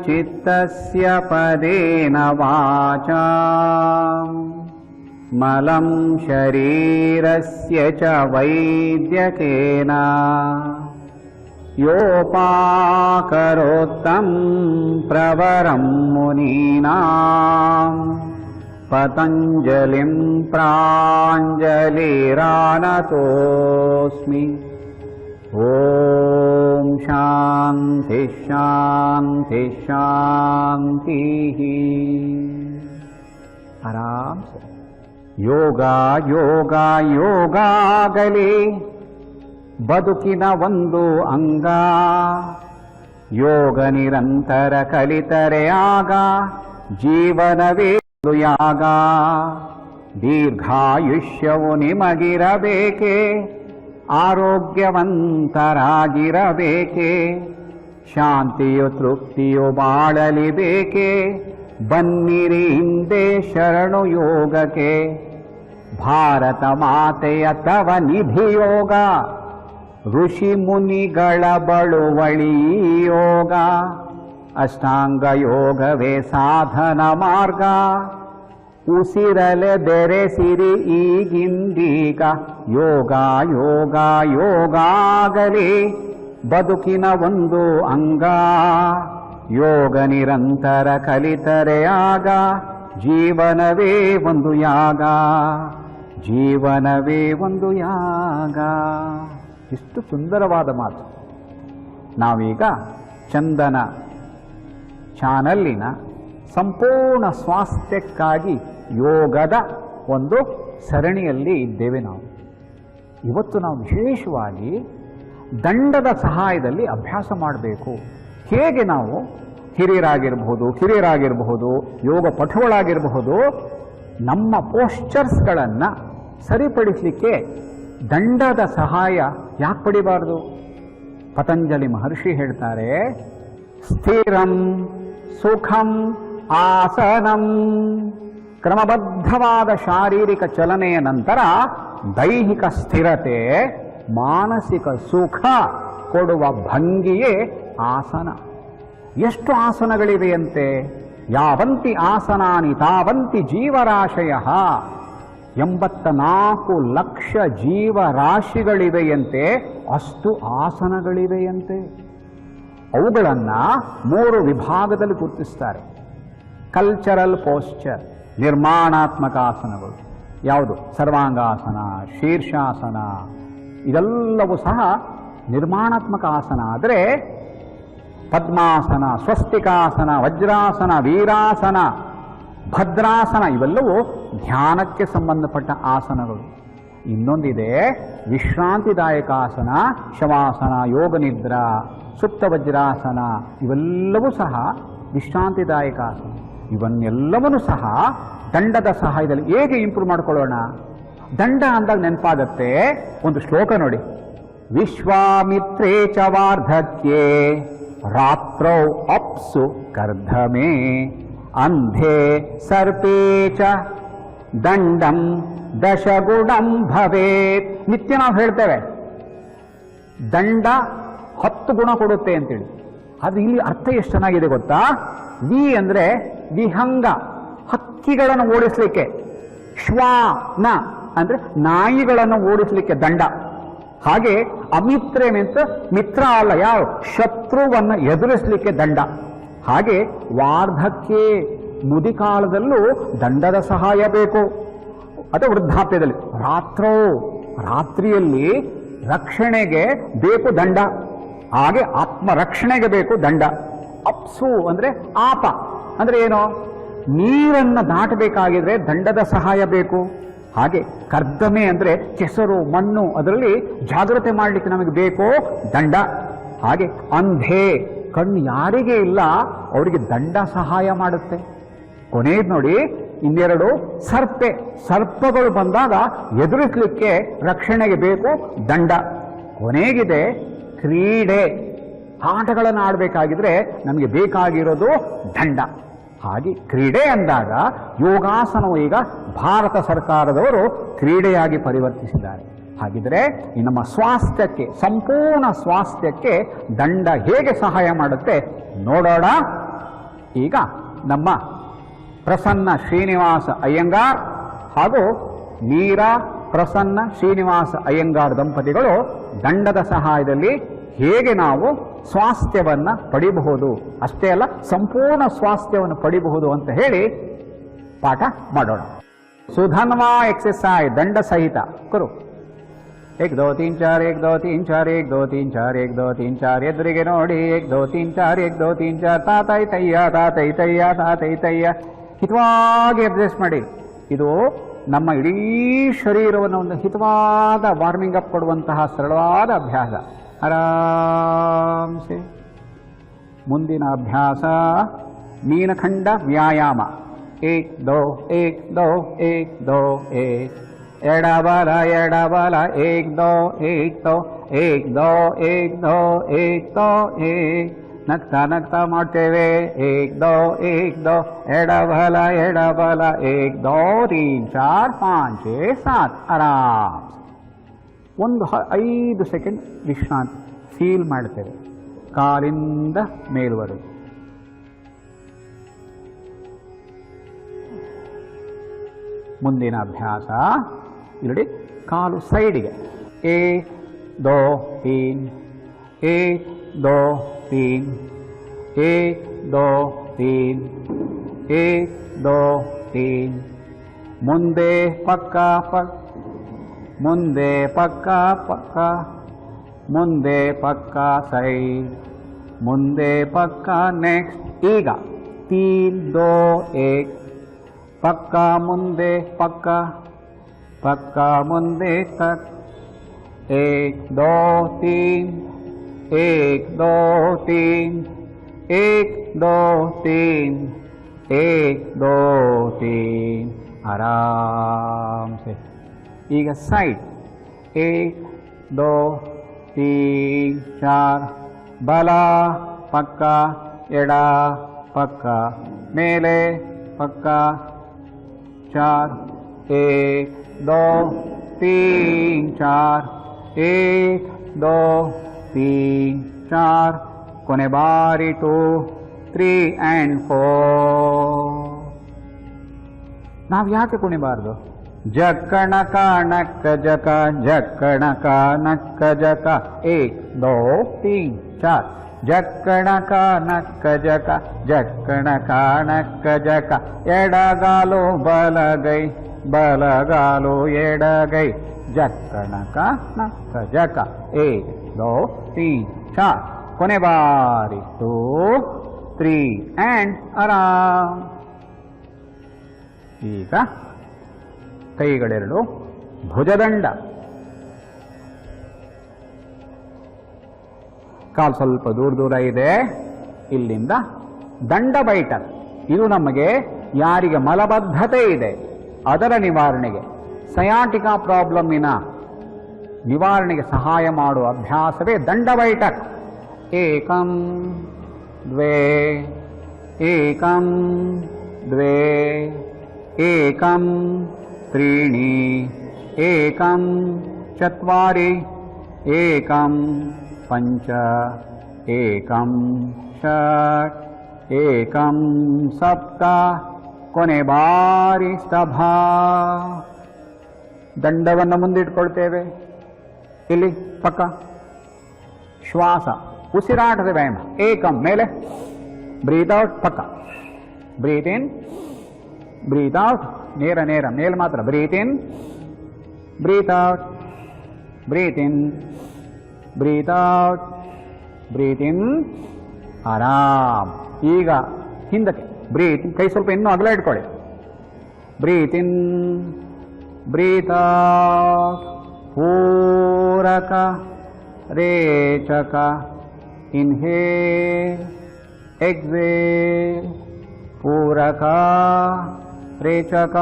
चित्तस्य पदेन वाचा मलं शरीरस्य च वैद्यकेन योपाकरोत्तं प्रवरं मुनीनां पतञ्जलिं प्राञ्जलिरानतोऽस्मि। ॐ शान्ति शान्ति शान्तिः। आराम से ಯೋಗ ಯೋಗ ಯೋಗಾಗಲಿ ಬದುಕಿನ ಒಂದು ಅಂಗ. ಯೋಗ ನಿರಂತರ ಕಲಿತರೆ ಆಗ ಜೀವನವೇ ಒಂದು ಯಾಗ. ದೀರ್ಘಾಯುಷ್ಯವು ನಿಮಗಿರಬೇಕೆ, ಆರೋಗ್ಯವಂತರಾಗಿರಬೇಕೆ, ಶಾಂತಿಯು ತೃಪ್ತಿಯು ಬಾಳಲಿ ಬೇಕೆ. ಬನ್ನಿರಿ ಹಿಂದೆ ಶರಣು ಯೋಗಕ್ಕೆ, ಭಾರತ ಮಾತೆಯ ತವ ನಿಧಿಯೋಗ, ಋಷಿ ಮುನಿಗಳ ಬಳುವಳಿ ಯೋಗ. ಅಷ್ಟಾಂಗ ಯೋಗವೇ ಸಾಧನ ಮಾರ್ಗ, ಉಸಿರಲೆ ಬೆರೆಸಿರಿ ಈಗಿಂದೀಗ. ಯೋಗ ಯೋಗ ಯೋಗಾಗಲಿ ಬದುಕಿನ ಒಂದು ಅಂಗ. ಯೋಗ ನಿರಂತರ ಕಲಿತರೆ ಆಗ ಜೀವನವೇ ಒಂದು ಯಾಗ. ಜೀವನವೇ ಒಂದು ಯಾಗ. ಇಷ್ಟು ಸುಂದರವಾದ ಮಾತು. ನಾವೀಗ ಚಂದನ ಚಾನಲ್ಲಿನ ಸಂಪೂರ್ಣ ಸ್ವಾಸ್ಥ್ಯಕ್ಕಾಗಿ ಯೋಗದ ಒಂದು ಸರಣಿಯಲ್ಲಿ ಇದ್ದೇವೆ. ಇವತ್ತು ನಾವು ವಿಶೇಷವಾಗಿ ದಂಡದ ಸಹಾಯದಲ್ಲಿ ಅಭ್ಯಾಸ ಮಾಡಬೇಕು. ಹೇಗೆ ನಾವು ಕಿರಿಯರಾಗಿರಬಹುದು, ಯೋಗ ಪಟುಗಳಾಗಿರಬಹುದು, ನಮ್ಮ ಪೋಶ್ಚರ್ಸ್ಗಳನ್ನು ಸರಿಪಡಿಸಲಿಕ್ಕೆ ದಂಡದ ಸಹಾಯ ಯಾಕೆ ಪಡಿಬಾರ್ದು? ಪತಂಜಲಿ ಮಹರ್ಷಿ ಹೇಳ್ತಾರೆ, ಸ್ಥಿರಂ ಸುಖಂ ಆಸನಂ. ಕ್ರಮಬದ್ಧವಾದ ಶಾರೀರಿಕ ಚಲನೆಯ ನಂತರ ದೈಹಿಕ ಸ್ಥಿರತೆ, ಮಾನಸಿಕ ಸುಖ ಕೊಡುವ ಭಂಗಿಯೇ ಆಸನ. ಎಷ್ಟು ಆಸನಗಳಿವೆಯಂತೆ? ಯಾವಂತಿ ಆಸನಾನಿ ತಾವಂತಿ ಜೀವರಾಶಯ. 84 ಲಕ್ಷ ಜೀವರಾಶಿಗಳಿವೆಯಂತೆ, ಅಷ್ಟು ಆಸನಗಳಿವೆಯಂತೆ. ಅವುಗಳನ್ನು 3 ವಿಭಾಗದಲ್ಲಿ ಗುರುತಿಸ್ತಾರೆ. ಕಲ್ಚರಲ್ ಪೋಸ್ಚರ್, ನಿರ್ಮಾಣಾತ್ಮಕ ಆಸನಗಳು. ಯಾವುದು? ಸರ್ವಾಂಗಾಸನ, ಶೀರ್ಷಾಸನ, ಇದೆಲ್ಲವೂ ಸಹ ನಿರ್ಮಾಣಾತ್ಮಕ ಆಸನ. ಆದರೆ ಪದ್ಮಾಸನ, ಸ್ವಸ್ತಿಕಾಸನ, ವಜ್ರಾಸನ, ವೀರಾಸನ, ಭದ್ರಾಸನ ಇವೆಲ್ಲವೂ ಧ್ಯಾನಕ್ಕೆ ಸಂಬಂಧಪಟ್ಟ ಆಸನಗಳು. ಇನ್ನೊಂದಿದೆ ವಿಶ್ರಾಂತಿದಾಯಕ ಆಸನ, ಶವಾಸನ, ಯೋಗ ನಿದ್ರಾ, ಸುಪ್ತ ವಜ್ರಾಸನ, ಇವೆಲ್ಲವೂ ಸಹ ವಿಶ್ರಾಂತಿದಾಯಕ ಆಸನ. ಇವನ್ನೆಲ್ಲವನ್ನೂ ಸಹ ದಂಡದ ಸಹಾಯದಲ್ಲಿ ಹೇಗೆ ಇಂಪ್ರೂವ್ ಮಾಡ್ಕೊಳ್ಳೋಣ? ದಂಡ ಅಂದಾಗ ನೆನಪಾಗತ್ತೆ ಒಂದು ಶ್ಲೋಕ ನೋಡಿ. ವಿಶ್ವಾಮಿತ್ರೇ ಚ ವಾರ್ಧಕ್ಯೆ ರಾತ್ರೌ ಅಪ್ಸು ಕರ್ಧಮೇ ಅಂಧೇ ಸರ್ಪೇ ಚ ದಂಡಂ ದಶಗುಣಂ ಭವೇತ್. ನಿತ್ಯ ನಾವು ಹೇಳ್ತೇವೆ ದಂಡ 10 ಗುಣ ಕೊಡುತ್ತೆ ಅಂತೇಳಿ. ಅದು ಇಲ್ಲಿ ಅರ್ಥ ಎಷ್ಟು ಚೆನ್ನಾಗಿದೆ ಗೊತ್ತಾ? ವಿ ಅಂದ್ರೆ ವಿಹಂಗ, ಹಕ್ಕಿಗಳನ್ನು ಓಡಿಸ್ಲಿಕ್ಕೆ. ಶ್ವಾನ ಅಂದ್ರೆ ನಾಯಿಗಳನ್ನು ಓಡಿಸ್ಲಿಕ್ಕೆ ದಂಡ. ಹಾಗೆ ಅಮಿತ್ರೆ ಅಂತ ಮಿತ್ರ ಅಲ್ಲ, ಯಾವ ಶತ್ರುವನ್ನು ಎದುರಿಸಲಿಕ್ಕೆ ದಂಡ. ಹಾಗೆ ವಾರ್ಧಕ್ಯ ಮುದಿಕಾಲದಲ್ಲೂ ದಂಡದ ಸಹಾಯ ಬೇಕು. ಅದು ವೃದ್ಧಾಪ್ಯದಲ್ಲಿ. ರಾತ್ರಿಯಲ್ಲಿ ರಕ್ಷಣೆಗೆ ಬೇಕು ದಂಡ. ಹಾಗೆ ಆತ್ಮರಕ್ಷಣೆಗೆ ಬೇಕು ದಂಡ. ಅಪ್ಸು ಅಂದ್ರೆ ಆಪ ಅಂದ್ರೆ ಏನು? ನೀರನ್ನು ದಾಟಬೇಕಾಗಿದ್ರೆ ದಂಡದ ಸಹಾಯ ಬೇಕು. ಹಾಗೆ ಕರ್ದಮೆ ಅಂದ್ರೆ ಕೆಸರು, ಮಣ್ಣು, ಅದರಲ್ಲಿ ಜಾಗ್ರತೆ ಮಾಡಲಿಕ್ಕೆ ನಮಗೆ ಬೇಕು ದಂಡ. ಹಾಗೆ ಅಂಧೇ, ಕಣ್ಣು ಯಾರಿಗೆ ಇಲ್ಲ ಅವರಿಗೆ ದಂಡ ಸಹಾಯ ಮಾಡುತ್ತೆ. ಕೊನೆಯದು ನೋಡಿ, ಇನ್ನೆರಡು ಸರ್ಪಗಳು ಬಂದಾಗ ಎದುರಿಸಲಿಕ್ಕೆ ರಕ್ಷಣೆಗೆ ಬೇಕು ದಂಡ. ಕೊನೆಗಿದೆ ಕ್ರೀಡೆ, ಆಟಗಳನ್ನು ಆಡಬೇಕಾಗಿದ್ರೆ ನಮಗೆ ಬೇಕಾಗಿರೋದು ದಂಡ. ಹಾಗೆ ಕ್ರೀಡೆ ಅಂದಾಗ ಯೋಗಾಸನವು ಈಗ ಭಾರತ ಸರ್ಕಾರದವರು ಕ್ರೀಡೆಯಾಗಿ ಪರಿವರ್ತಿಸಿದ್ದಾರೆ. ಹಾಗಿದ್ರೆ ಈ ನಮ್ಮ ಸ್ವಾಸ್ಥ್ಯಕ್ಕೆ, ಸಂಪೂರ್ಣ ಸ್ವಾಸ್ಥ್ಯಕ್ಕೆ ದಂಡ ಹೇಗೆ ಸಹಾಯ ಮಾಡುತ್ತೆ ನೋಡೋಣ. ಈಗ ನಮ್ಮ ಪ್ರಸನ್ನ ಶ್ರೀನಿವಾಸ ಅಯ್ಯಂಗಾರ್ ಹಾಗೂ ಮೀರಾ ಪ್ರಸನ್ನ ಶ್ರೀನಿವಾಸ ಅಯ್ಯಂಗಾರ್ ದಂಪತಿಗಳು ದಂಡದ ಸಹಾಯದಲ್ಲಿ ಹೇಗೆ ನಾವು ಸ್ವಾಸ್ಥ್ಯವನ್ನು ಪಡಿಬಹುದು, ಅಷ್ಟೇ ಅಲ್ಲ ಸಂಪೂರ್ಣ ಸ್ವಾಸ್ಥ್ಯವನ್ನು ಪಡಿಬಹುದು ಅಂತ ಹೇಳಿ ಪಾಠ ಮಾಡೋಣ. ಸುಧನ್ವಾ ಎಕ್ಸರ್ಸೈಜ್ ದಂಡ ಸಹಿತ ಕರು. 1 2 3 4 1 2 3 4 1 2 3 4 1 2 3 4 ಎದುರಿಗೆ ನೋಡಿ 1 2 3 4 1 2 3 4 ತಾತೈತಯ್ಯ ತಾತೈತಯ್ಯ ತಾತೈತಯ್ಯ. ಹಿತವಾಗಿ ಅಡ್ಜಸ್ಟ್ ಮಾಡಿ. ಇದು ನಮ್ಮ ಇಡೀ ಶರೀರವನ್ನು ಒಂದು ಹಿತವಾದ ವಾರ್ಮಿಂಗ್ ಅಪ್ ಕೊಡುವಂತಹ ಸರಳವಾದ ಅಭ್ಯಾಸ. ಆರಾಮ್ಸೆ. ಮುಂದಿನ ಅಭ್ಯಾಸ ಮೀನಖಂಡ ವ್ಯಾಯಾಮ. 1 2 1 2 1 2 1. ಎಡಬಲ ಎಡಬಲ 1 2 1 2 1 2 1 2 1 2 1. ನಗ್ತಾ ನಗ್ತಾ ಮಾಡ್ತೇವೆ. 1 2 1 2 ಎಡಬಲ ಎಡಬಲ 1 2 3 4 5 6 7. ಆರಾಮ್. ಒಂದು 5 ಸೆಕೆಂಡ್ ವಿಶ್ರಾಂತಿ ಫೀಲ್ ಮಾಡ್ತೇವೆ ಕಾಲಿಂದ ಮೇಲ್ವರೆಗೆ. ಮುಂದಿನ ಅಭ್ಯಾಸ ಇಲ್ಲಿ ಕಾಲು ಸೈಡಿಗೆ. 1 2 3 1 2 3 1 2 3 1 2 3. ಮುಂದೆ ಪಕ್ಕ ಪಕ್ಕ ಮುಂದೆ ಪಕ್ಕ ಪಕ್ಕ ಮುಂದೆ ಪಕ್ಕ ಸೈಡ್ ಮುಂದೆ ಪಕ್ಕ ನೆಕ್ಸ್ಟ್. ಈಗ 3 2 1 ಪಕ್ಕ ಮುಂದೆ ಪಕ್ಕ ಪಕ್ಕ ಮುಂದೆ ತಕ್. 1 2 3 1 2 3 1 2 3 1 2 3. ಆರಾಮ್ ಸೆ. ಈಗ ಸೈಡ್ 1 2 3 4 ಬಲ ಪಕ್ಕ ಎಡ ಪಕ್ಕ ಮೇಲೆ ಪಕ್ಕ 4 1 2 3 4 1 2 3 4. ಕೊನೆ ಬಾರಿ 2 3 and 4. ನಾವು ಯಾಕೆ ಕುಣಿಬಾರ್ದು? ಜಕ್ಕಣಕ ನಕ್ಕ ಜಕ ಜಕ್ಕಣಕ ನಕ್ಕ ಜಕ 1 2 3 4. ಜಕ್ಕಣಕ ನಕ್ಕ ಜಕ ಜಕ್ಕಣಕ ನಕ್ಕ ಜಕ. ಎಡಗಾಲು ಬಲಗೈ ಬಲಗಾಲು ಎಡಗೈ. ಜಕ್ಕಣಕ ನಕ್ಕ ಜಕ 1 2 3 4. ಕೊನೆ ಬಾರಿ 2 3 and ಆರಾಮ್. ಈಗ ಕೈಗಳೆರಡು ಭುಜದಂಡ. ಕಾಲು ಸ್ವಲ್ಪ ದೂರ ದೂರ ಇದೆ. ಇಲ್ಲಿಂದ ದಂಡ ಬೈಟರ್. ಇದು ನಮಗೆ ಯಾರಿಗೆ ಮಲಬದ್ಧತೆ ಇದೆ ಅದರ ನಿವಾರಣೆಗೆ, ಸಯಾಟಿಕಾ ಪ್ರಾಬ್ಲಮ್ಮಿನ ನಿವಾರಣೆಗೆ ಸಹಾಯ ಮಾಡುವ ಅಭ್ಯಾಸವೇ ದಂಡ ಬೈಟರ್. 1 2 1 2 1 3 1 4 1 5 1 6 1 7. ಕೊನೆ ಬಾರಿ ಸಭಾ. ದಂಡವನ್ನು ಮುಂದಿಟ್ಕೊಳ್ತೇವೆ. ಇಲ್ಲಿ ಪಕ್ಕ ಶ್ವಾಸ ಉಸಿರಾಟದ ವ್ಯಾಯಾಮ. 1 ಮೇಲೆ ಬ್ರೀತ್ ಔಟ್ ಪಕ್ಕ. Breathe in breathe out. ನೇರ ನೇರ ಮೇಲ್ ಮಾತ್ರ. Breathe in breathe out breathe in breathe out breathe ಇನ್. ಆರಾಮ್. ಈಗ ಹಿಂದಕ್ಕೆ ಬ್ರೀತ್. ಕೈ ಸ್ವಲ್ಪ ಇನ್ನೂ ಅಗಲ ಇಟ್ಕೊಳ್ಳಿ. Breathe in breathe out. ಪೂರಕ ರೇಚಕ. Inhale exhale. ಪೂರಕ ರೇಚಕ.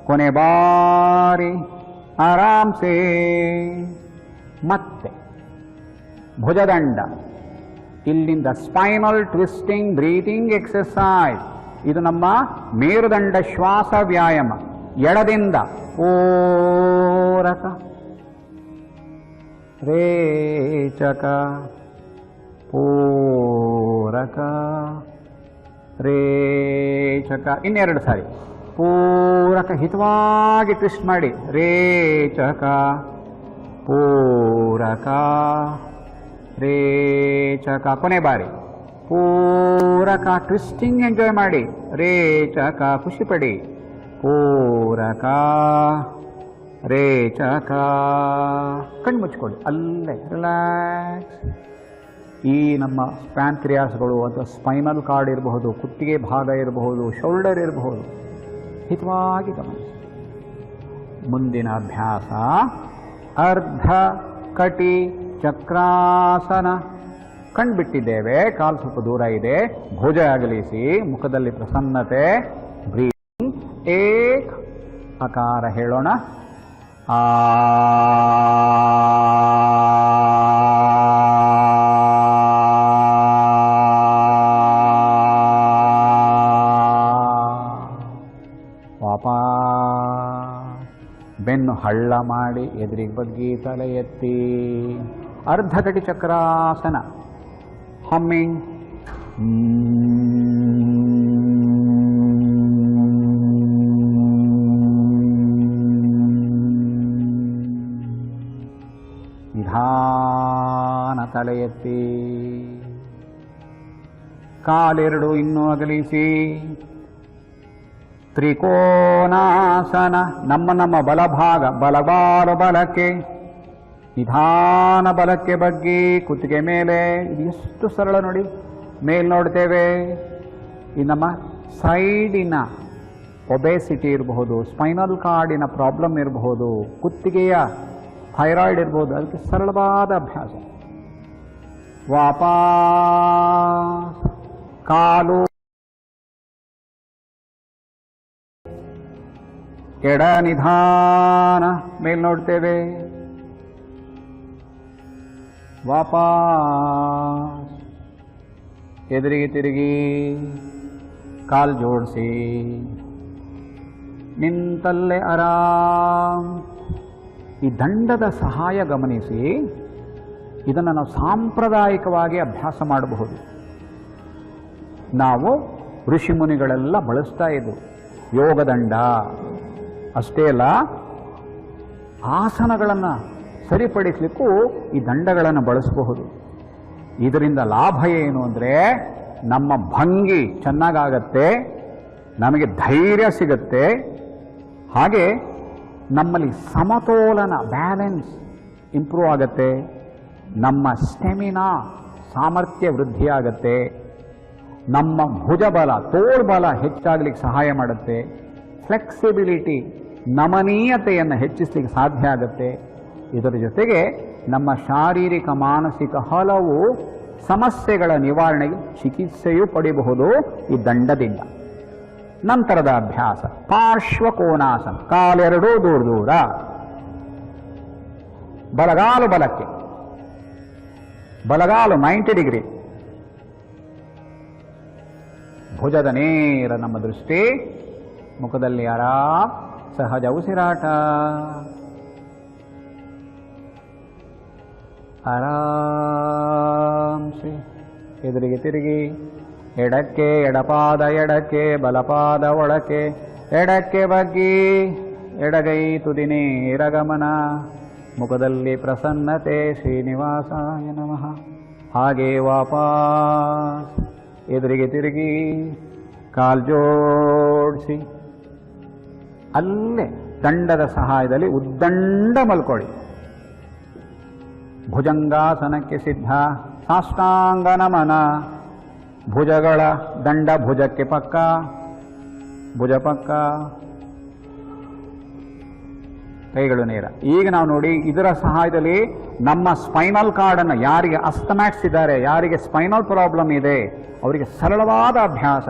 ಕೊನೆ ಬಾರಿ ಆರಾಮ್ಸೆ. ಮತ್ತೆ ಭುಜದಂಡ. ಇಲ್ಲಿಂದ ಸ್ಪೈನಲ್ ಟ್ವಿಸ್ಟಿಂಗ್ ಬ್ರೀತಿಂಗ್ ಎಕ್ಸರ್ಸೈಜ್. ಇದು ನಮ್ಮ ಮೇರುದಂಡ ಶ್ವಾಸ ವ್ಯಾಯಾಮ. ಎಡದಿಂದ ಪೂರಕ ರೇಚಕ ಪೂರಕ ರೇಚಕ. ಇನ್ನೆರಡು ಸಾರಿ ಪೂರಕ ಹಿತವಾಗಿ ಟ್ವಿಸ್ಟ್ ಮಾಡಿ. ರೇಚಕ ಪೂರಕ ರೇಚಕ. ಕೊನೆ ಬಾರಿ ಪೂರಕ ಟ್ವಿಸ್ಟಿಂಗ್ ಎಂಜಾಯ್ ಮಾಡಿ. ರೇಚಕ ಖುಷಿಪಡಿ. ಪೂರಕ ರೇಚಕ. ಕಣ್ಣು ಮುಚ್ಕೊಳ್ಳಿ, ಅಲ್ಲೇ ರಿಲ್ಯಾಕ್ಸ್. ಈ ನಮ್ಮ ಪ್ಯಾಂಕ್ರಿಯಾಸ್ಗಳು ಅಥವಾ ಸ್ಪೈನಲ್ ಕಾರ್ಡ್ ಇರಬಹುದು, ಕುತ್ತಿಗೆ ಭಾಗ ಇರಬಹುದು, ಶೋಲ್ಡರ್ ಇರಬಹುದು, ಹಿತವಾಗಿ ಗಮನಿಸಿ. ಮುಂದಿನ ಅಭ್ಯಾಸ ಅರ್ಧ ಕಟಿ ಚಕ್ರಾಸನ. ಕಣ್ಬಿಟ್ಟಿದ್ದೇವೆ, ಕಾಲು ಸ್ವಲ್ಪ ದೂರ ಇದೆ. ಭುಜ ಅಗಲಿಸಿ, ಮುಖದಲ್ಲಿ ಪ್ರಸನ್ನತೆ. ಬ್ರೀದಿಂಗ್. ಏಕ್ ಅಕಾರ ಹೇಳೋಣ. ಆ ಬೆನ್ನು ಹಳ್ಳ ಮಾಡಿ ಎದುರಿಗೆ ಬಗ್ಗಿ ತಲೆ ಎತ್ತಿ. ಅರ್ಧ ಕಟಿ ಚಕ್ರಾಸನ. ಹಮ್ಮಿಂಗ್. ನಿಧಾನ ತಲೆ ಎತ್ತಿ. ಕಾಲೆರಡು ಇನ್ನೂ ಅಗಲಿಸಿ. ತ್ರಿಕೋನಾಸನ. ನಮ್ಮ ಬಲಭಾಗ ಬಲಗಾಲು ಬಲಕ್ಕೆ, ನಿಧಾನ ಬಲಕ್ಕೆ ಬಗ್ಗಿ ಕುತ್ತಿಗೆ ಮೇಲೆ. ಇದು ಎಷ್ಟು ಸರಳ ನೋಡಿ. ಮೇಲ್ ನೋಡ್ತೇವೆ. ಈ ನಮ್ಮ ಸೈಡಿನ ಒಬೆಸಿಟಿ ಇರಬಹುದು, ಸ್ಪೈನಲ್ ಕಾರ್ಡಿನ ಪ್ರಾಬ್ಲಮ್ ಇರಬಹುದು, ಕುತ್ತಿಗೆಯ ಥೈರಾಯ್ಡ್ ಇರಬಹುದು. ಅದಕ್ಕೆ ಸರಳವಾದ ಅಭ್ಯಾಸ. ವಾಪಸ್ ಕಾಲು ಎಡ ನಿಧಾನ ಮೇಲ್ ನೋಡ್ತೇವೆ. ವಾಪಸ್ ಎದುರಿಗೆ ತಿರುಗಿ ಕಾಲು ಜೋಡಿಸಿ ನಿಂತಲ್ಲೇ ಆರಾಮ್. ಈ ದಂಡದ ಸಹಾಯ ಗಮನಿಸಿ. ಇದನ್ನು ನಾವು ಸಾಂಪ್ರದಾಯಿಕವಾಗಿ ಅಭ್ಯಾಸ ಮಾಡಬಹುದು. ನಾವು ಋಷಿಮುನಿಗಳೆಲ್ಲ ಬಳಸ್ತಾ ಇದ್ದರು ಯೋಗದಂಡ. ಅಷ್ಟೇ ಅಲ್ಲ, ಆಸನಗಳನ್ನು ಸರಿಪಡಿಸಲಿಕ್ಕೂ ಈ ದಂಡಗಳನ್ನು ಬಳಸಬಹುದು. ಇದರಿಂದ ಲಾಭ ಏನು ಅಂದರೆ ನಮ್ಮ ಭಂಗಿ ಚೆನ್ನಾಗಾಗತ್ತೆ, ನಮಗೆ ಧೈರ್ಯ ಸಿಗತ್ತೆ, ಹಾಗೆ ನಮ್ಮಲ್ಲಿ ಸಮತೋಲನ ಬ್ಯಾಲೆನ್ಸ್ ಇಂಪ್ರೂವ್ ಆಗತ್ತೆ, ನಮ್ಮ ಸ್ಟೆಮಿನಾ ಸಾಮರ್ಥ್ಯ ವೃದ್ಧಿಯಾಗತ್ತೆ, ನಮ್ಮ ಭುಜಬಲ ತೋಳ್ಬಲ ಹೆಚ್ಚಾಗಲಿಕ್ಕೆ ಸಹಾಯ ಮಾಡುತ್ತೆ, ಫ್ಲೆಕ್ಸಿಬಿಲಿಟಿ ನಮನೀಯತೆಯನ್ನು ಹೆಚ್ಚಿಸಲಿಕ್ಕೆ ಸಾಧ್ಯ ಆಗುತ್ತೆ. ಇದರ ಜೊತೆಗೆ ನಮ್ಮ ಶಾರೀರಿಕ ಮಾನಸಿಕ ಹಲವು ಸಮಸ್ಯೆಗಳ ನಿವಾರಣೆಗೆ ಚಿಕಿತ್ಸೆಯೂ ಪಡೆಯಬಹುದು ಈ ದಂಡದಿಂದ. ನಂತರದ ಅಭ್ಯಾಸ ಪಾರ್ಶ್ವಕೋನಾಸನ. ಕಾಲೆರಡೂ ದೂರ ದೂರ, ಬಲಗಾಲು ಬಲಕ್ಕೆ, ಬಲಗಾಲು 90 ಡಿಗ್ರಿ, ಭುಜದ ನೇರ ನಮ್ಮ ದೃಷ್ಟಿ, ಮುಖದಲ್ಲಿ ಆರಾಮ್, ಸಹಜ ಉಸಿರಾಟ, ಆರಾಮ್ಸೆ ಎದುರಿಗೆ ತಿರುಗಿ, ಎಡಕ್ಕೆ ಎಡಪಾದ ಎಡಕ್ಕೆ, ಬಲಪಾದ ಒಳಕ್ಕೆ, ಎಡಕ್ಕೆ ಬಗ್ಗಿ, ಎಡಗೈ ತುದಿ ನೇರ ಗಮನ, ಮುಖದಲ್ಲಿ ಪ್ರಸನ್ನತೆ, ಶ್ರೀನಿವಾಸಾಯ ನಮಃ. ಹಾಗೆ ವಾಪಸ್ ಎದುರಿಗೆ ತಿರುಗಿ ಕಾಲ್ ಜೋಡಿಸಿ ಅಲ್ಲೇ ದಂಡದ ಸಹಾಯದಲ್ಲಿ ಉದ್ದಂಡ ಮಲ್ಕೊಳ್ಳಿ. ಭುಜಂಗಾಸನಕ್ಕೆ ಸಿದ್ಧ. ಸಾಷ್ಟಾಂಗ ನಮನ. ಭುಜಗಳ ದಂಡ ಭುಜಕ್ಕೆ ಪಕ್ಕ, ಭುಜ ಪಕ್ಕ, ಕೈಗಳು ನೇರ. ಈಗ ನಾವು ನೋಡಿ, ಇದರ ಸಹಾಯದಲ್ಲಿ ನಮ್ಮ ಸ್ಪೈನಲ್ ಕಾರ್ಡನ್ನು, ಯಾರಿಗೆ ಅಸ್ತಮ್ಯಾಟ್ಸ್ ಇದ್ದಾರೆ, ಯಾರಿಗೆ ಸ್ಪೈನಲ್ ಪ್ರಾಬ್ಲಮ್ ಇದೆ, ಅವರಿಗೆ ಸರಳವಾದ ಅಭ್ಯಾಸ.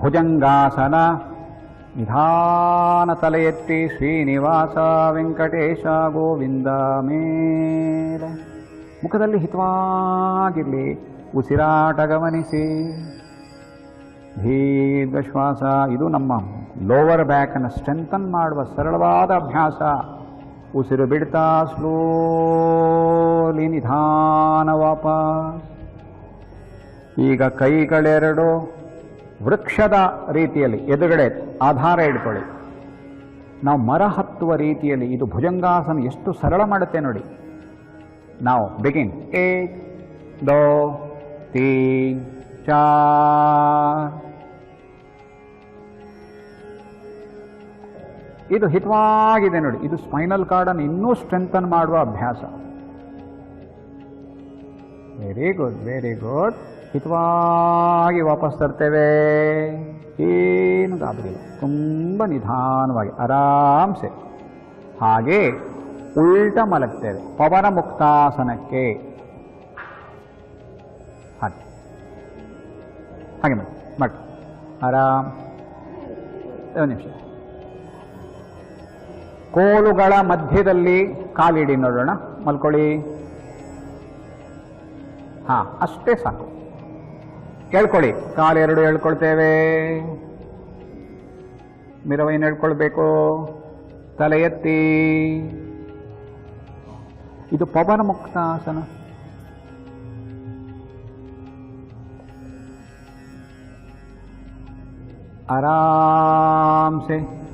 ಭುಜಂಗಾಸನ. ನಿಧಾನ ತಲೆ ಎತ್ತಿ, ಶ್ರೀನಿವಾಸ ವೆಂಕಟೇಶ ಗೋವಿಂದ ಮೇಲೆ. ಮುಖದಲ್ಲಿ ಹಿತವಾಗಿರಲಿ, ಉಸಿರಾಟ ಗಮನಿಸಿ, ದೀರ್ಘ ಶ್ವಾಸ. ಇದು ನಮ್ಮ ಲೋವರ್ ಬ್ಯಾಕನ್ನು ಸ್ಟ್ರೆಂಥನ್ ಮಾಡುವ ಸರಳವಾದ ಅಭ್ಯಾಸ. ಉಸಿರು ಬಿಡ್ತಾ ಸ್ಲೋಲಿ ನಿಧಾನ ವಾಪಸ್. ಈಗ ಕೈಗಳೆರಡು ವೃಕ್ಷದ ರೀತಿಯಲ್ಲಿ ಎದುರುಗಡೆ ಆಧಾರ ಇಟ್ಕೊಳ್ಳಿ. ನಾವು ಮರ ಹತ್ತುವ ರೀತಿಯಲ್ಲಿ ಇದು ಭುಜಂಗಾಸನ ಎಷ್ಟು ಸರಳ ಮಾಡುತ್ತೆ ನೋಡಿ. ನಾವು ಬಿಗಿನ್ 1 2 3 4. ಇದು ಹಿತವಾಗಿದೆ ನೋಡಿ. ಇದು ಸ್ಪೈನಲ್ ಕಾರ್ಡನ್ನು ಇನ್ನೂ ಸ್ಟ್ರೆಂಥನ್ ಮಾಡುವ ಅಭ್ಯಾಸ. Very good, very good. ಹಿತವಾಗಿ ವಾಪಸ್ ತರ್ತೇವೆ. ಏನು ಗಾಬರಿಲ್ಲ, ತುಂಬ ನಿಧಾನವಾಗಿ ಆರಾಮ್ಸೆ. ಹಾಗೆ ಉಲ್ಟ ಮಲಗ್ತೇವೆ ಪವನ ಮುಕ್ತಾಸನಕ್ಕೆ. ಹಾಗೆ ಹಾಗೆ ಮಾಡಿ ಆರಾಮ್. ಒಂದು ನಿಮಿಷ. ಕೋಲುಗಳ ಮಧ್ಯದಲ್ಲಿ ಕಾಲಿಡಿ ನೋಡೋಣ. ಮಲ್ಕೊಳ್ಳಿ. ಹಾಂ, ಅಷ್ಟೇ ಸಾಕು. ಕೇಳ್ಕೊಳ್ಳಿ. ಕಾಲೆರಡು ಎಳ್ಕೊಳ್ತೇವೆ. ಮಿರವೈನ ಎಳ್ಕೊಳ್ಬೇಕು. ತಲೆ ಎತ್ತಿ. ಇದು ಪವನ ಮುಕ್ತಾಸನ. ಆರಾಮ್ಸೆ.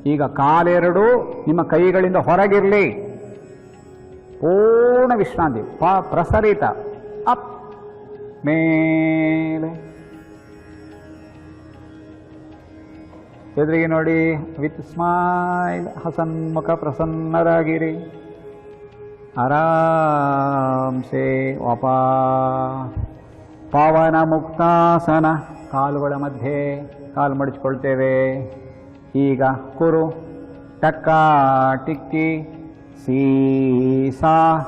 ಈಗ ಕಾಲೆರಡು ನಿಮ್ಮ ಕೈಗಳಿಂದ ಹೊರಗಿರಲಿ. ಪೂರ್ಣ ವಿಶ್ರಾಂತಿ. ಪ್ರಸರಿತ. ಅಪ್ ಮೇಲೆ. ಎದುರಿಗೆ ನೋಡಿ. With smile. ಹಸನ್ಮುಖ ಪ್ರಸನ್ನರಾಗಿರಿ. ಆರಾಮ್ಸೆ ವಾಪಸ್. ಪವನ ಮುಕ್ತಾಸನ. ಕಾಲುಗಳ ಮಧ್ಯೆ ಕಾಲು ಮಡಚಿಕೊಳ್ತೇವೆ. ಈಗ ಕುರು, ಟಕ್ಕ, ಟಿಕ್ಕಿ, ಸೀಸಾ,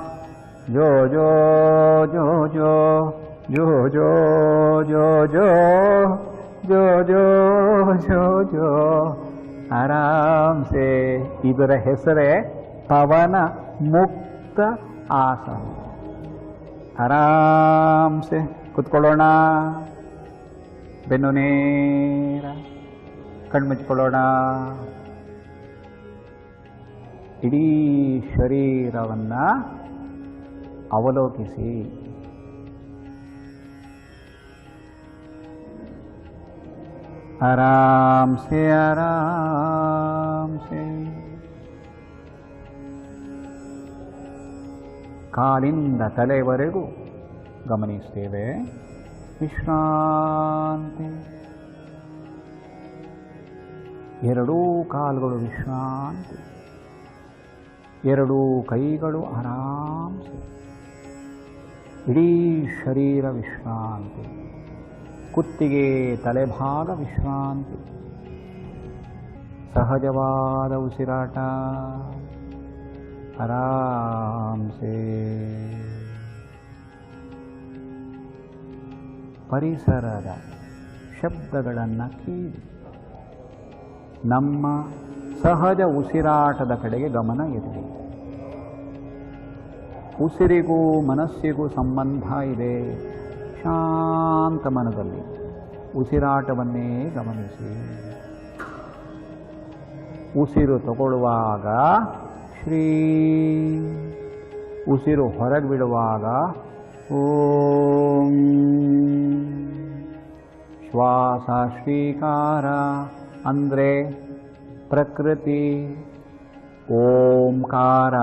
ಜೋ ಜೋ ಜೋ ಜೋ ಜೋ ಜೋ ಜೋ ಜೋ ಜೋ ಜೋ ಜೋ ಜೋ. ಆರಾಮ್ಸೆ. ಇದರ ಹೆಸರೇ ಪವನ ಮುಕ್ತ ಆಸನ. ಆರಾಮ್ಸೆ ಕುತ್ಕೊಳ್ಳೋಣ. ಬೆನ್ನು ನೇರ. ಕಣ್ಮುಚ್ಕೊಳ್ಳೋಣ. ಇಡೀ ಶರೀರವನ್ನು ಅವಲೋಕಿಸಿ. ಆರಾಮ್ಸೆ ಆರಾಮ್ಸೆ. ಕಾಲಿಂದ ತಲೆವರೆಗೂ ಗಮನಿಸ್ತೇವೆ. ವಿಶ್ರಾಂತಿ. ಎರಡೂ ಕಾಲುಗಳು ವಿಶ್ರಾಂತಿ. ಎರಡೂ ಕೈಗಳು ಆರಾಮ್ಸೆ. ಇಡೀ ಶರೀರ ವಿಶ್ರಾಂತಿ. ಕುತ್ತಿಗೆ ತಲೆಭಾಗ ವಿಶ್ರಾಂತಿ. ಸಹಜವಾದ ಉಸಿರಾಟ. ಆರಾಮ್ಸೆ. ಪರಿಸರದ ಶಬ್ದಗಳನ್ನು ಕೇಳಿ ನಮ್ಮ ಸಹಜ ಉಸಿರಾಟದ ಕಡೆಗೆ ಗಮನ ಇರಲಿ. ಉಸಿರಿಗೂ ಮನಸ್ಸಿಗೂ ಸಂಬಂಧ ಇದೆ. ಶಾಂತ ಮನದಲ್ಲಿ ಉಸಿರಾಟವನ್ನೇ ಗಮನಿಸಿ. ಉಸಿರು ತಗೊಳ್ಳುವಾಗ ಶ್ರೀ, ಉಸಿರು ಹೊರಗೆ ಬಿಡುವಾಗ ಓಂ. ಶ್ವಾಸ ಶ್ರೀಕಾರ ಅಂದರೆ ಪ್ರಕೃತಿ. ಓಂಕಾರ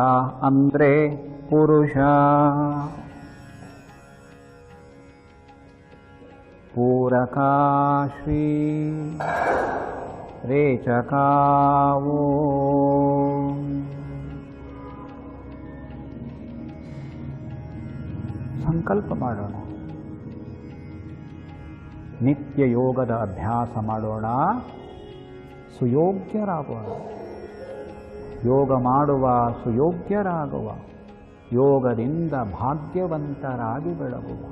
ಅಂದರೆ ಪುರುಷ. ಪೂರಕ ಶ್ರೀ, ರೇಚಕ ಓಂ. ಸಂಕಲ್ಪ ಮಾಡೋಣ. ನಿತ್ಯ ಯೋಗದ ಅಭ್ಯಾಸ ಮಾಡೋಣ. ಸುಯೋಗ್ಯರಾಗೋಣ. ಯೋಗ ಮಾಡುವ ಸುಯೋಗ್ಯರಾಗುವ. ಯೋಗದಿಂದ ಭಾಗ್ಯವಂತರಾಗಿ ಬೆಳಗುವ.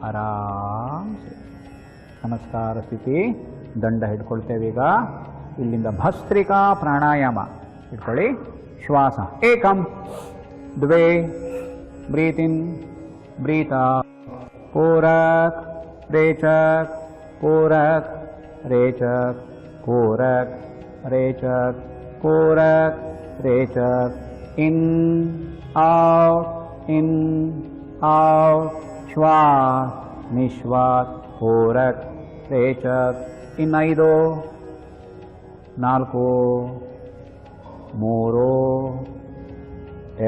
ಆರಾಮ್ಸೆ. ನಮಸ್ಕಾರ ಸ್ಥಿತಿ. ದಂಡ ಹಿಡ್ಕೊಳ್ತೇವೆ. ಈಗ ಇಲ್ಲಿಂದ ಭಸ್ತ್ರಿಕಾ ಪ್ರಾಣಾಯಾಮ ಇಟ್ಕೊಳ್ಳಿ. ಶ್ವಾಸ ಏಕಂ ದ್ವೇ. Breathe in, breathe out. ಪೂರಕ್ ರೇಚಕ್, ಪೂರಕ್ ರೇಚಕ್, ಪೂರಕ್ ರೇಚಕ್, ಪೂರಕ್ ರೇಚಕ್. In out, in out. ಶ್ವಾಸ ನಿಶ್ವಾತ್ ಪೂರಕ್ ರೇಚಕ್. ಇನ್ನು 5 4 3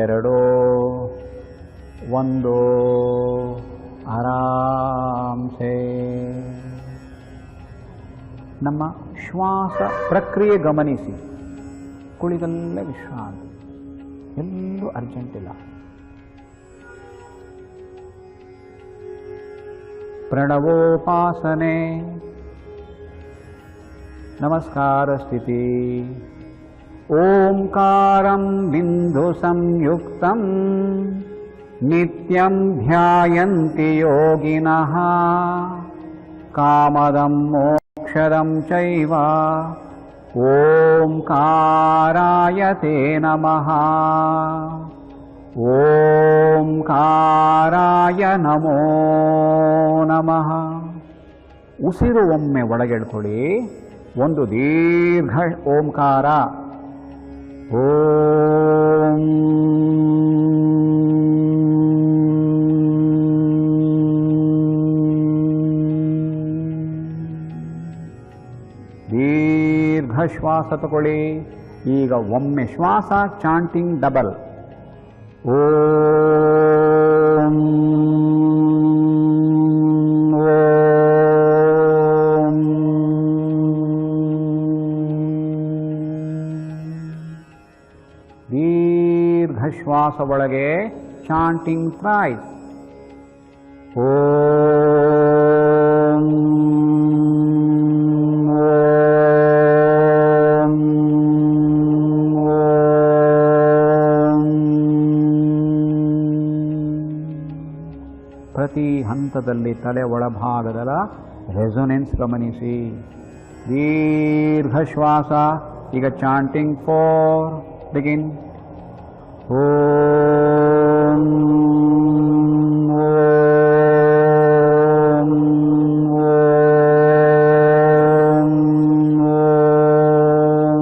2 1 ಆರಾಮ್ಸೆ. ನಮ್ಮ ಶ್ವಾಸ ಪ್ರಕ್ರಿಯೆ ಗಮನಿಸಿ. ಕುಳಿತಲ್ಲೇ ವಿಶ್ರಾಂತಿ, ಎಲ್ಲೂ ಅರ್ಜೆಂಟ್ ಇಲ್ಲ. ಪ್ರಣವೋಪಾಸನೆ, ನಮಸ್ಕಾರ ಸ್ಥಿತಿ. ಓಂಕಾರಂ ಬಿಂದು ಸಂಯುಕ್ತಂ ನಿತ್ಯಂ ಧ್ಯಾಯಂತಿ ಯೋಗಿನಃ ಕಾಮದಂ ಮೋಕ್ಷದಂ ಚೈವ ಓಂಕಾರಾಯ ತೇ ನಮಃ. ಓಂಕಾರಾಯ ನಮೋ ನಮಃ. ಉಸಿರು ಒಮ್ಮೆ ಒಳಗೆಳ್ಕೊಳ್ಳಿ. ಒಂದು ದೀರ್ಘ ಓಂಕಾರ. ಓಂ ದೀರ್ಘ ಶ್ವಾಸ ತಗೊಳ್ಳಿ. ಈಗ ಒಮ್ಮೆ ಶ್ವಾಸ ಚಾಂಟಿಂಗ್ ಡಬಲ್. ಓಂ ಓಂ. ದೀರ್ಘ ಶ್ವಾಸ ಒಳಗೆ ಚಾಂಟಿಂಗ್ ಥ್ರೈಸ್. ಓಂ ಪ್ರತಿ ಹಂತದಲ್ಲಿ ತಲೆ ಒಳಭಾಗದ ರೆಸೊನೆನ್ಸ್ ಗಮನಿಸಿ. ದೀರ್ಘ ಶ್ವಾಸ. ಈಗ ಚಾಂಟಿಂಗ್ 4 ಬಿಗಿನ್. ಓಂ ಓಂ ಓಂ ಓಂ.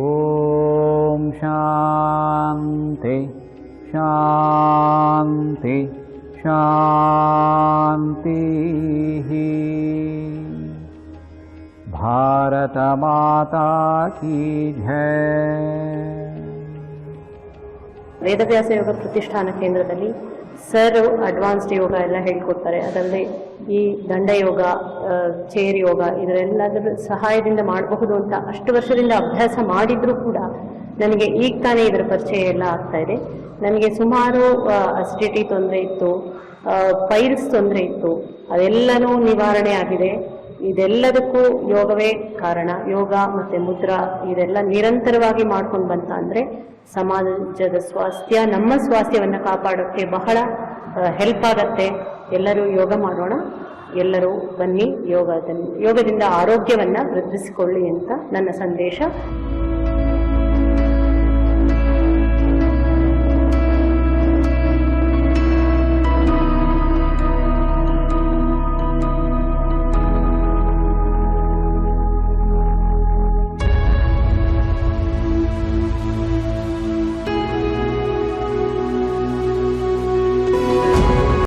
ಓಂ ಶಾಂತಿ ಶಾಂತಿ ಶಾಂತಿ. ಭಾರತ ಮಾತಾ ಕೀ ಜೈ. ವೇದವ್ಯಾಸ ಯೋಗ ಪ್ರತಿಷ್ಠಾನ ಕೇಂದ್ರದಲ್ಲಿ ಸರ್ ಅಡ್ವಾನ್ಸ್ಡ್ ಯೋಗ ಎಲ್ಲ ಹೇಳ್ಕೊಡ್ತಾರೆ. ಅದಲ್ಲದೆ ಈ ದಂಡ ಯೋಗ, ಚೇರ್ ಯೋಗ ಇದರೆಲ್ಲದರ ಸಹಾಯದಿಂದ ಮಾಡಬಹುದು ಅಂತ ಅಷ್ಟು ವರ್ಷದಿಂದ ಅಭ್ಯಾಸ ಮಾಡಿದ್ರೂ ಕೂಡ ನನಗೆ ಈಗ ತಾನೇ ಇದರ ಪರಿಚಯ ಎಲ್ಲ ಆಗ್ತಾ ಇದೆ. ನನಗೆ ಸುಮಾರು ಅಸಿಡಿಟಿ ತೊಂದರೆ ಇತ್ತು, ಪೈಲ್ಸ್ ತೊಂದರೆ ಇತ್ತು, ಅದೆಲ್ಲನೂ ನಿವಾರಣೆ ಆಗಿದೆ. ಇದೆಲ್ಲದಕ್ಕೂ ಯೋಗವೇ ಕಾರಣ. ಯೋಗ ಮತ್ತು ಮುದ್ರಾ ಇದೆಲ್ಲ ನಿರಂತರವಾಗಿ ಮಾಡ್ಕೊಂಡು ಬಂತ ಅಂದರೆ ಸಮಾಜದ ಸ್ವಾಸ್ಥ್ಯ, ನಮ್ಮ ಸ್ವಾಸ್ಥ್ಯವನ್ನು ಕಾಪಾಡೋಕ್ಕೆ ಬಹಳ ಹೆಲ್ಪ್ ಆಗತ್ತೆ. ಎಲ್ಲರೂ ಯೋಗ ಮಾಡೋಣ, ಎಲ್ಲರೂ ಬನ್ನಿ ಯೋಗದಿಂದ ಆರೋಗ್ಯವನ್ನು ವೃದ್ಧಿಸಿಕೊಳ್ಳಿ ಅಂತ ನನ್ನ ಸಂದೇಶ.